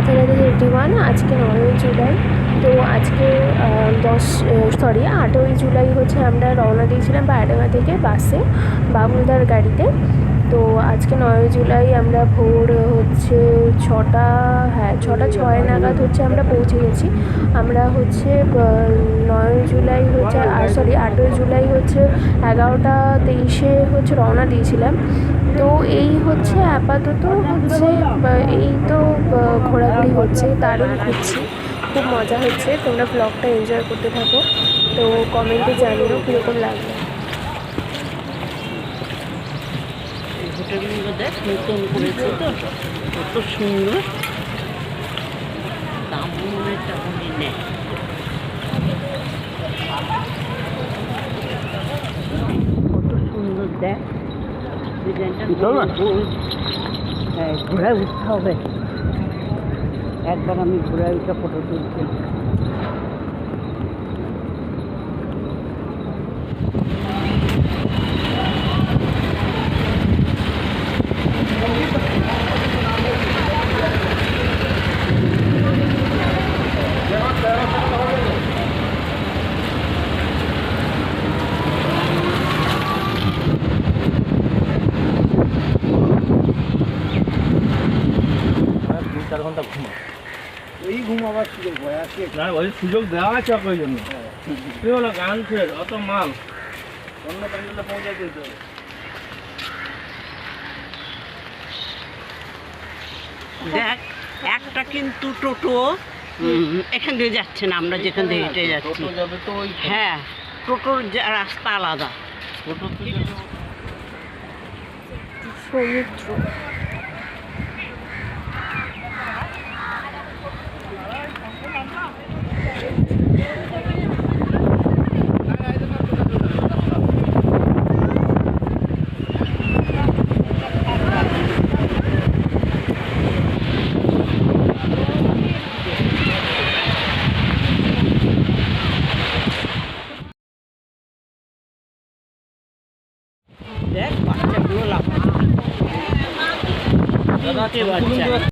Radhe Radhe everyone. আজকে 9ই জুলাই। তো আজকে 8ই জুলাই হচ্ছে আমরা রওনা দিয়েছিলাম পায়রাডাঙ্গা থেকে বাসে, বাবুলদার গাড়িতে। তো আজকে 9ই জুলাই আমরা ভোর হচ্ছে 6:06 নাগাদ হচ্ছে আমরা পৌঁছে গেছি। আমরা হচ্ছে 9ই জুলাই হচ্ছে 8ই জুলাই হচ্ছে 11:23 হচ্ছে রওনা দিয়েছিলাম। তো এই হচ্ছে আপাতত হচ্ছে এই তো ঘোরাঘুরি হচ্ছে, দারুণ ঘুরছি, খুব মজা হচ্ছে। তোমরা ব্লগটা এনজয় করতে থাকো, তো কমেন্টে জানিও কীরকম লাগবে। হোটেলগুলো দেখ নতুন করেছে তো, কত সুন্দর। দাম মনে তেমনই নেই। কত সুন্দর দেখ ডিজাইনটা। হ্যাঁ, ঘোড়ায় উঠতে হবে। একবার আমি ঘোড়ায় উঠে ফটো তুলছি। এই ঘুমাবার সুযোগ হয় আর কি না, ওই সুযোগ দেওয়া আছে ওই জন্য। কি হলো গান ফের অত মাল অন্য প্যান্ডেলে পৌঁছে দিতে হবে। দেখ একটা কিন্তু টোটো এখান থেকে যাচ্ছে না, আমরা যেখান থেকে হেঁটে যাচ্ছি। হ্যাঁ, টোটোর রাস্তা আলাদা। সমুদ্র দেখ বাচ্চাগুলো লাভ বাচ্চা